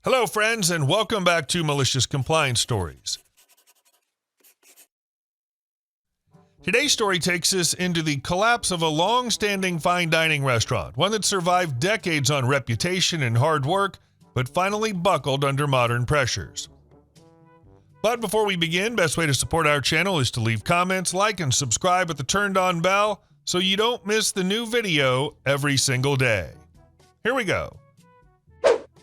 Hello, friends, and welcome back to Malicious Compliance Stories. Today's story takes us into the collapse of a long-standing fine dining restaurant, one that survived decades on reputation and hard work, but finally buckled under modern pressures. But before we begin, best way to support our channel is to leave comments, like, and subscribe with the turned-on bell so you don't miss the new video every single day. Here we go.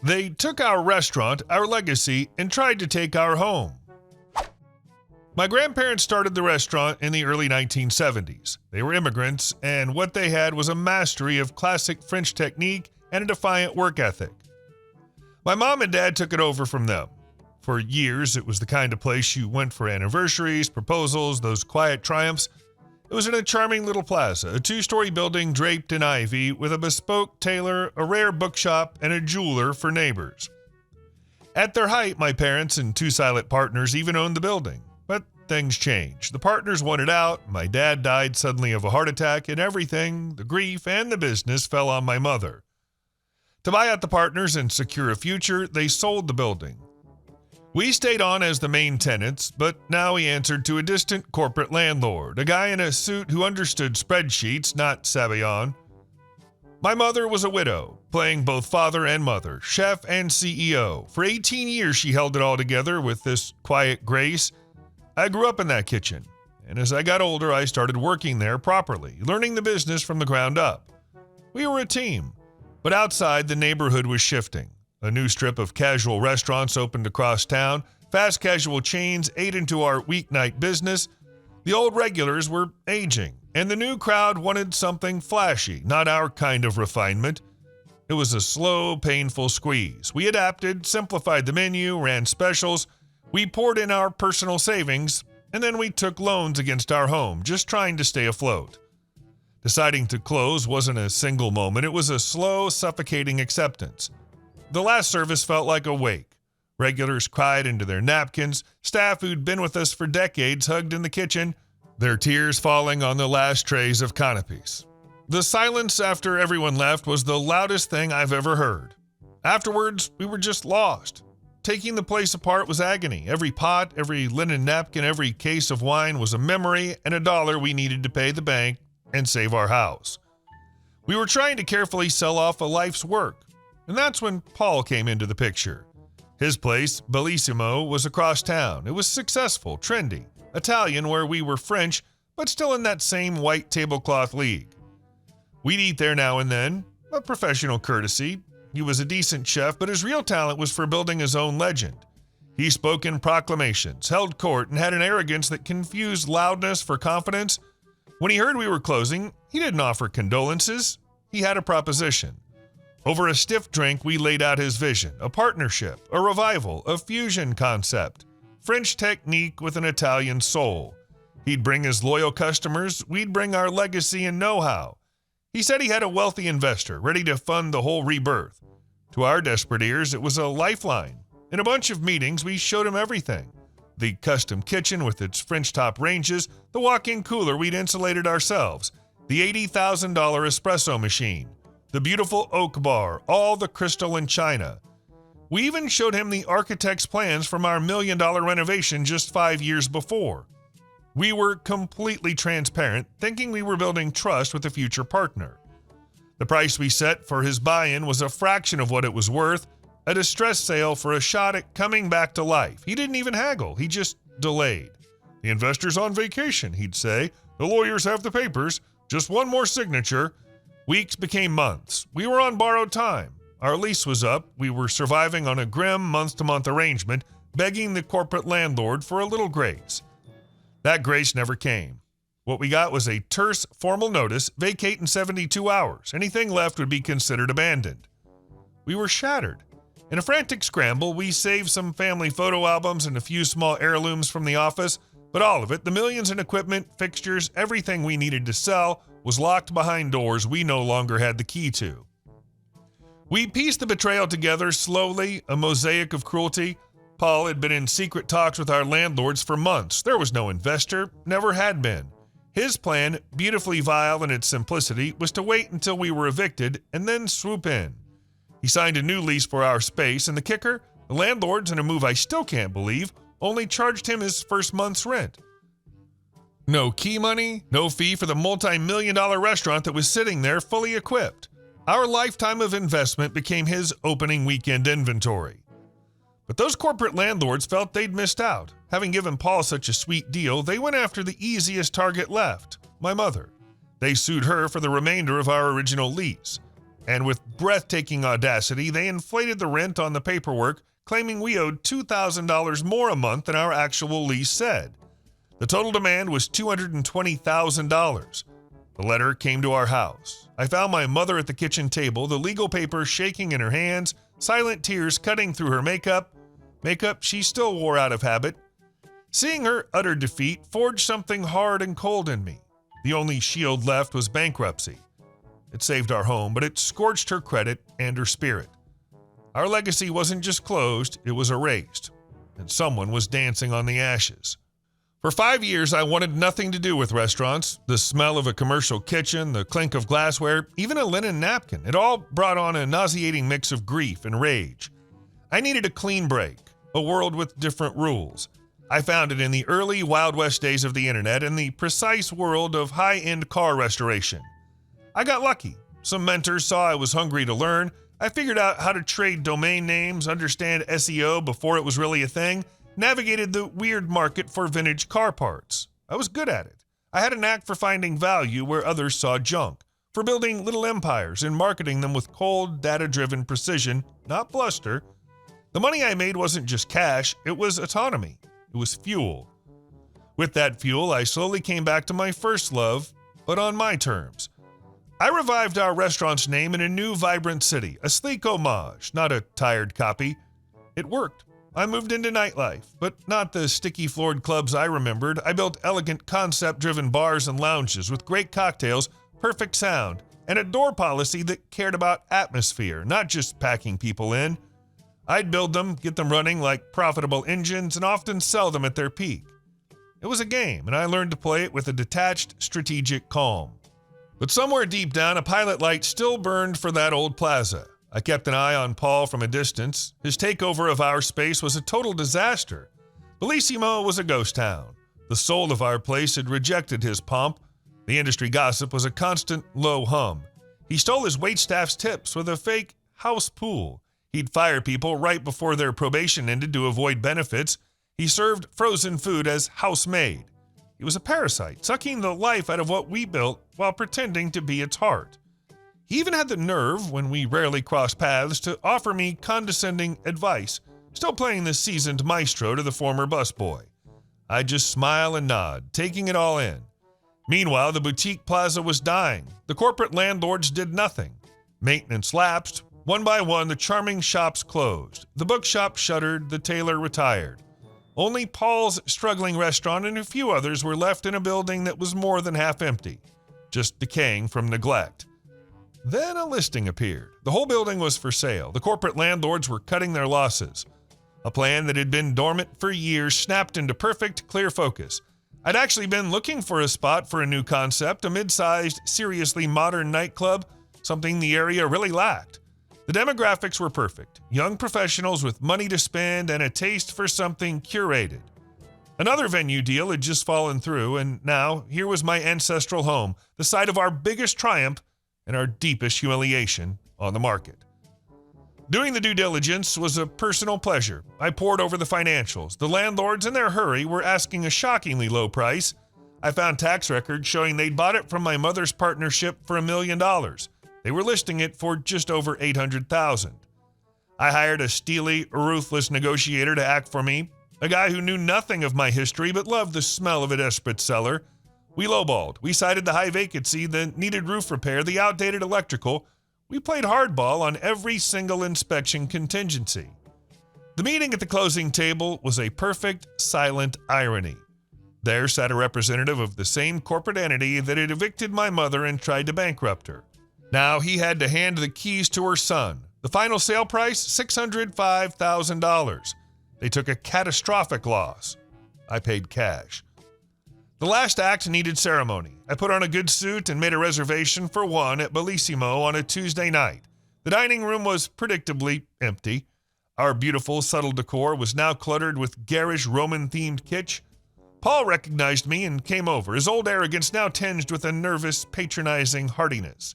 They took our restaurant, our legacy, and tried to take our home. My grandparents started the restaurant in the early 1970s. They were immigrants, and what they had was a mastery of classic French technique and a defiant work ethic. My mom and dad took it over from them. For years, it was the kind of place you went for anniversaries, proposals, those quiet triumphs. It was in a charming little plaza, a two-story building draped in ivy with a bespoke tailor, a rare bookshop, and a jeweler for neighbors. At their height, my parents and two silent partners even owned the building. But things changed. The partners wanted out, my dad died suddenly of a heart attack, and everything, the grief and the business, fell on my mother. To buy out the partners and secure a future, they sold the building. We stayed on as the main tenants, but now we answered to a distant corporate landlord, a guy in a suit who understood spreadsheets, not Sabayon. My mother was a widow, playing both father and mother, chef and CEO. For 18 years she held it all together with this quiet grace. I grew up in that kitchen, and as I got older I started working there properly, learning the business from the ground up. We were a team, but outside the neighborhood was shifting. A new strip of casual restaurants opened across town. Fast casual chains ate into our weeknight business. The old regulars were aging, and the new crowd wanted something flashy, not our kind of refinement. It was a slow, painful squeeze. We adapted, simplified the menu, ran specials. We poured in our personal savings, and then we took loans against our home, just trying to stay afloat. Deciding to close wasn't a single moment. It was a slow, suffocating acceptance. The last service felt like a wake. Regulars cried into their napkins. Staff who'd been with us for decades hugged in the kitchen, their tears falling on the last trays of canapes. The silence after everyone left was the loudest thing I've ever heard. Afterwards, we were just lost. Taking the place apart was agony. Every pot, every linen napkin, every case of wine was a memory and $1 we needed to pay the bank and save our house. We were trying to carefully sell off a life's work. And that's when Paul came into the picture. His place, Bellissimo, was across town. It was successful, trendy, Italian where we were French, but still in that same white tablecloth league. We'd eat there now and then, a professional courtesy. He was a decent chef, but his real talent was for building his own legend. He spoke in proclamations, held court, and had an arrogance that confused loudness for confidence. When he heard we were closing, he didn't offer condolences. He had a proposition. Over a stiff drink, we laid out his vision, a partnership, a revival, a fusion concept, French technique with an Italian soul. He'd bring his loyal customers, we'd bring our legacy and know-how. He said he had a wealthy investor, ready to fund the whole rebirth. To our desperate ears, it was a lifeline. In a bunch of meetings, we showed him everything. The custom kitchen with its French top ranges, the walk-in cooler we'd insulated ourselves, the $80,000 espresso machine, the beautiful oak bar, all the crystal and china. We even showed him the architect's plans from our $1 million renovation just 5 years before. We were completely transparent, thinking we were building trust with a future partner. The price we set for his buy-in was a fraction of what it was worth, a distress sale for a shot at coming back to life. He didn't even haggle, he just delayed. The investor's on vacation, he'd say. The lawyers have the papers, just one more signature. Weeks became months. We were on borrowed time. Our lease was up. We were surviving on a grim month-to-month arrangement, begging the corporate landlord for a little grace. That grace never came. What we got was a terse, formal notice, vacate in 72 hours. Anything left would be considered abandoned. We were shattered. In a frantic scramble, we saved some family photo albums and a few small heirlooms from the office, but all of it, the millions in equipment, fixtures, everything we needed to sell, was locked behind doors we no longer had the key to. We pieced the betrayal together slowly, a mosaic of cruelty. Paul had been in secret talks with our landlords for months. There was no investor, never had been. His plan, beautifully vile in its simplicity, was to wait until we were evicted and then swoop in. He signed a new lease for our space, and the kicker, The landlords, in a move I still can't believe, only charged him his first month's rent. No key money, no fee for the multi-million-dollar restaurant that was sitting there fully equipped. Our lifetime of investment became his opening weekend inventory. But those corporate landlords felt they'd missed out. Having given Paul such a sweet deal, they went after the easiest target left, my mother. They sued her for the remainder of our original lease. And with breathtaking audacity, they inflated the rent on the paperwork, claiming we owed $2,000 more a month than our actual lease said. The total demand was $220,000. The letter came to our house. I found my mother at the kitchen table, the legal papers shaking in her hands, silent tears cutting through her makeup she still wore out of habit. Seeing her utter defeat forged something hard and cold in me. The only shield left was bankruptcy. It saved our home, but it scorched her credit and her spirit. Our legacy wasn't just closed, it was erased, and someone was dancing on the ashes. For 5 years, I wanted nothing to do with restaurants. The smell of a commercial kitchen, the clink of glassware, even a linen napkin, it all brought on a nauseating mix of grief and rage. I needed a clean break, a world with different rules. I found it in the early Wild West days of the internet and the precise world of high-end car restoration. I got lucky. Some mentors saw I was hungry to learn. I figured out how to trade domain names, understand SEO before it was really a thing, navigated the weird market for vintage car parts. I was good at it. I had a knack for finding value where others saw junk, for building little empires and marketing them with cold, data-driven precision, not bluster. The money I made wasn't just cash, it was autonomy. It was fuel. With that fuel, I slowly came back to my first love, but on my terms. I revived our restaurant's name in a new, vibrant city, a sleek homage, not a tired copy. It worked. I moved into nightlife, but not the sticky-floored clubs I remembered. I built elegant, concept-driven bars and lounges with great cocktails, perfect sound, and a door policy that cared about atmosphere, not just packing people in. I'd build them, get them running like profitable engines, and often sell them at their peak. It was a game, and I learned to play it with a detached, strategic calm. But somewhere deep down, a pilot light still burned for that old plaza. I kept an eye on Paul from a distance. His takeover of our space was a total disaster. Bellissimo was a ghost town. The soul of our place had rejected his pomp. The industry gossip was a constant low hum. He stole his waitstaff's tips with a fake house pool. He'd fire people right before their probation ended to avoid benefits. He served frozen food as house-made. He was a parasite, sucking the life out of what we built while pretending to be its heart. He even had the nerve, when we rarely crossed paths, to offer me condescending advice, still playing the seasoned maestro to the former busboy. I'd just smile and nod, taking it all in. Meanwhile, the boutique plaza was dying. The corporate landlords did nothing. Maintenance lapsed. One by one, the charming shops closed. The bookshop shuttered, the tailor retired. Only Paul's struggling restaurant and a few others were left in a building that was more than half empty, just decaying from neglect. Then a listing appeared. The whole building was for sale. The corporate landlords were cutting their losses. A plan that had been dormant for years snapped into perfect, clear focus. I'd actually been looking for a spot for a new concept, a mid-sized, seriously modern nightclub, something the area really lacked. The demographics were perfect. Young professionals with money to spend and a taste for something curated. Another venue deal had just fallen through, and now here was my ancestral home, the site of our biggest triumph and our deepest humiliation on the market. Doing the due diligence was a personal pleasure. I pored over the financials. The landlords, in their hurry, were asking a shockingly low price. I found tax records showing they'd bought it from my mother's partnership for $1 million. They were listing it for just over $800,000. I hired a steely, ruthless negotiator to act for me, a guy who knew nothing of my history but loved the smell of a desperate seller. We lowballed. We cited the high vacancy, the needed roof repair, the outdated electrical. We played hardball on every single inspection contingency. The meeting at the closing table was a perfect, silent irony. There sat a representative of the same corporate entity that had evicted my mother and tried to bankrupt her. Now he had to hand the keys to her son. The final sale price, $605,000. They took a catastrophic loss. I paid cash. The last act needed ceremony. I put on a good suit and made a reservation for one at Bellissimo on a Tuesday night. The dining room was predictably empty. Our beautiful, subtle decor was now cluttered with garish Roman-themed kitsch. Paul recognized me and came over, his old arrogance now tinged with a nervous, patronizing heartiness.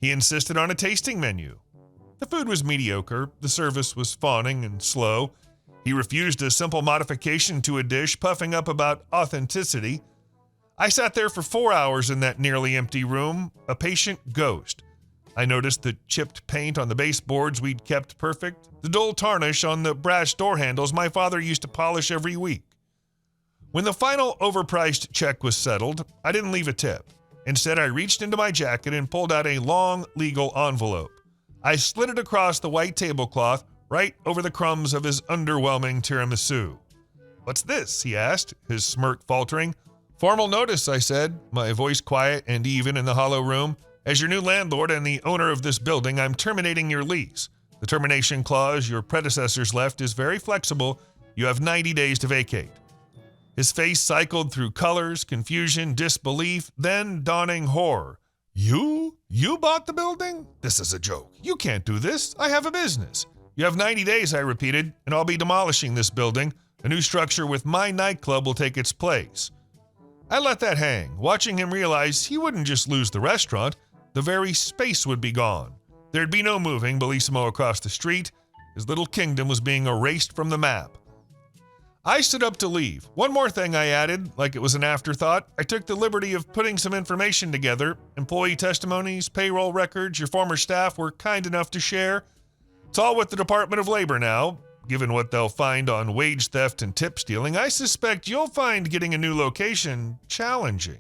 He insisted on a tasting menu. The food was mediocre, the service was fawning and slow. He refused a simple modification to a dish, puffing up about authenticity. I sat there for 4 hours in that nearly empty room, a patient ghost. I noticed the chipped paint on the baseboards we'd kept perfect, the dull tarnish on the brass door handles my father used to polish every week. When the final overpriced check was settled, I didn't leave a tip. Instead, I reached into my jacket and pulled out a long legal envelope. I slid it across the white tablecloth, right over the crumbs of his underwhelming tiramisu. "What's this?" he asked, his smirk faltering. "Formal notice," I said, my voice quiet and even in the hollow room. "As your new landlord and the owner of this building, I'm terminating your lease. The termination clause your predecessors left is very flexible. You have 90 days to vacate." His face cycled through colors, confusion, disbelief, then dawning horror. You bought the building? This is a joke. You can't do this. I have a business." "You have 90 days, I repeated, and I'll be demolishing this building. A new structure with my nightclub will take its place." I let that hang, watching him realize he wouldn't just lose the restaurant, the very space would be gone. There'd be no moving Bellissimo across the street. His little kingdom was being erased from the map. I stood up to leave. One more thing I added, like it was an afterthought. I took the liberty of putting some information together. Employee testimonies, payroll records, your former staff were kind enough to share. It's all with the Department of Labor now. Given what they'll find on wage theft and tip stealing, I suspect you'll find getting a new location challenging.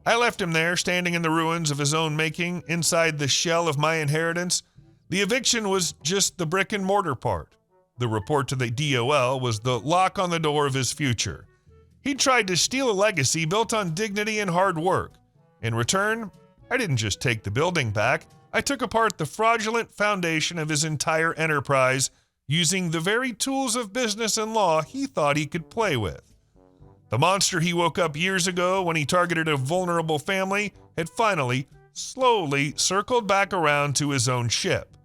I left him there, standing in the ruins of his own making, inside the shell of my inheritance. The eviction was just the brick and mortar part. The report to the DOL was the lock on the door of his future. He tried to steal a legacy built on dignity and hard work. In return, I didn't just take the building back. I took apart the fraudulent foundation of his entire enterprise, using the very tools of business and law he thought he could play with. The monster he woke up years ago when he targeted a vulnerable family had finally, slowly circled back around to his own ship.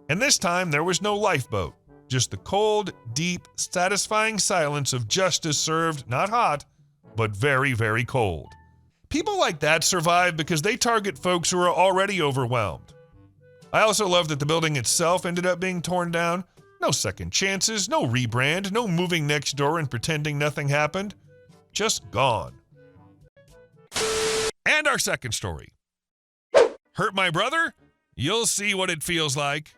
And this time there was no lifeboat. Just the cold, deep, satisfying silence of justice served not hot, but very, very cold. People like that survive because they target folks who are already overwhelmed. I also love that the building itself ended up being torn down. No second chances, no rebrand, no moving next door and pretending nothing happened. Just gone. And our second story. Hurt my brother? You'll see what it feels like.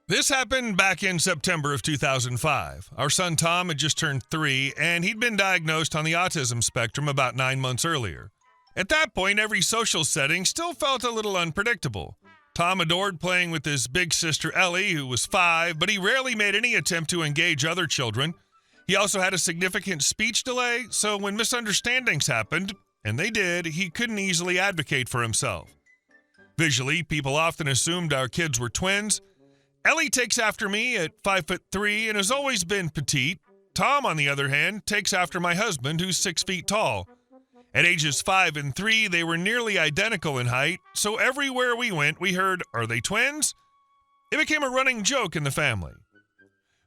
This happened back in September of 2005. Our son Tom had just turned 3, and he'd been diagnosed on the autism spectrum about 9 months earlier. At that point, every social setting still felt a little unpredictable. Tom adored playing with his big sister Ellie, who was 5, but he rarely made any attempt to engage other children. He also had a significant speech delay, so when misunderstandings happened, and they did, he couldn't easily advocate for himself. Visually, people often assumed our kids were twins. Ellie takes after me at 5'3" and has always been petite. Tom, on the other hand, takes after my husband, who's 6 feet tall. At ages 5 and 3, they were nearly identical in height, so everywhere we went, we heard, "Are they twins?" It became a running joke in the family.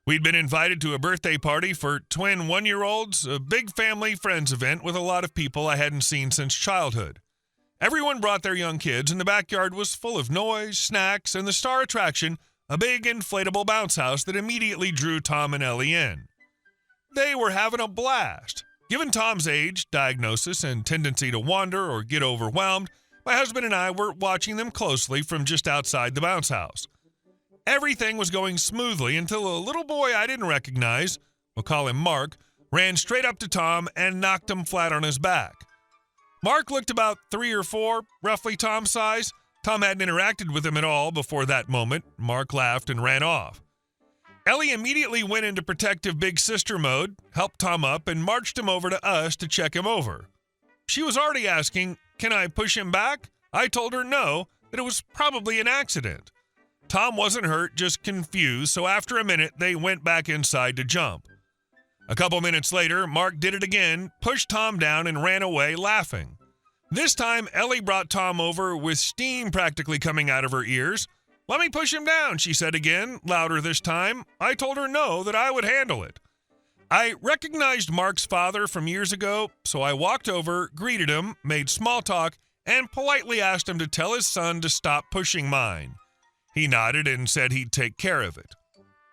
We'd been invited to a birthday party for twin 1-year-olds, a big family friends event with a lot of people I hadn't seen since childhood. Everyone brought their young kids, and the backyard was full of noise, snacks, and the star attraction, a big inflatable bounce house that immediately drew Tom and Ellie in. They were having a blast. Given Tom's age, diagnosis, and tendency to wander or get overwhelmed, my husband and I were watching them closely from just outside the bounce house. Everything was going smoothly until a little boy I didn't recognize, we'll call him Mark, ran straight up to Tom and knocked him flat on his back. Mark looked about 3 or 4, roughly Tom's size. Tom hadn't interacted with him at all before that moment. Mark laughed and ran off. Ellie immediately went into protective big sister mode, helped Tom up, and marched him over to us to check him over. She was already asking, "Can I push him back?" I told her no, that it was probably an accident. Tom wasn't hurt, just confused, so after a minute, they went back inside to jump. A couple minutes later, Mark did it again, pushed Tom down, and ran away laughing. This time, Ellie brought Tom over with steam practically coming out of her ears. "Let me push him down," she said again, louder this time. I told her no, that I would handle it. I recognized Mark's father from years ago, so I walked over, greeted him, made small talk, and politely asked him to tell his son to stop pushing mine. He nodded and said he'd take care of it.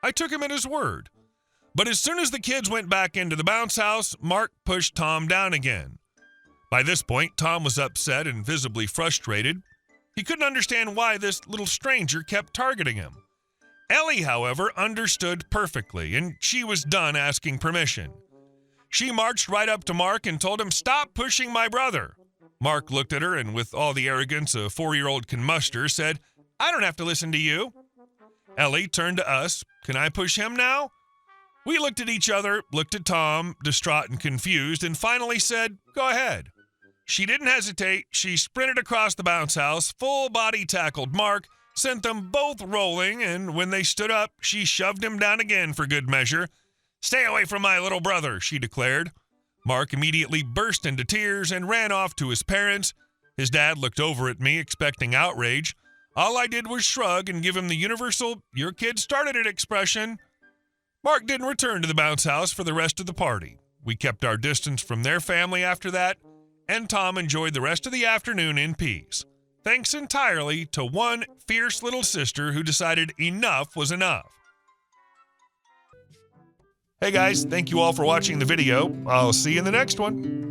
I took him at his word. But as soon as the kids went back into the bounce house, Mark pushed Tom down again. By this point, Tom was upset and visibly frustrated. He couldn't understand why this little stranger kept targeting him. Ellie, however, understood perfectly, and she was done asking permission. She marched right up to Mark and told him, "Stop pushing my brother." Mark looked at her and, with all the arrogance a 4-year-old can muster, said, "I don't have to listen to you." Ellie turned to us. "Can I push him now?" We looked at each other, looked at Tom, distraught and confused, and finally said, "Go ahead." She didn't hesitate. She sprinted across the bounce house, full body tackled Mark, sent them both rolling, and when they stood up, she shoved him down again for good measure. "Stay away from my little brother," she declared. Mark immediately burst into tears and ran off to his parents. His dad looked over at me, expecting outrage. All I did was shrug and give him the universal, "Your kid started it" expression. Mark didn't return to the bounce house for the rest of the party. We kept our distance from their family after that, and Tom enjoyed the rest of the afternoon in peace. Thanks entirely to one fierce little sister who decided enough was enough. Hey guys, thank you all for watching the video. I'll see you in the next one.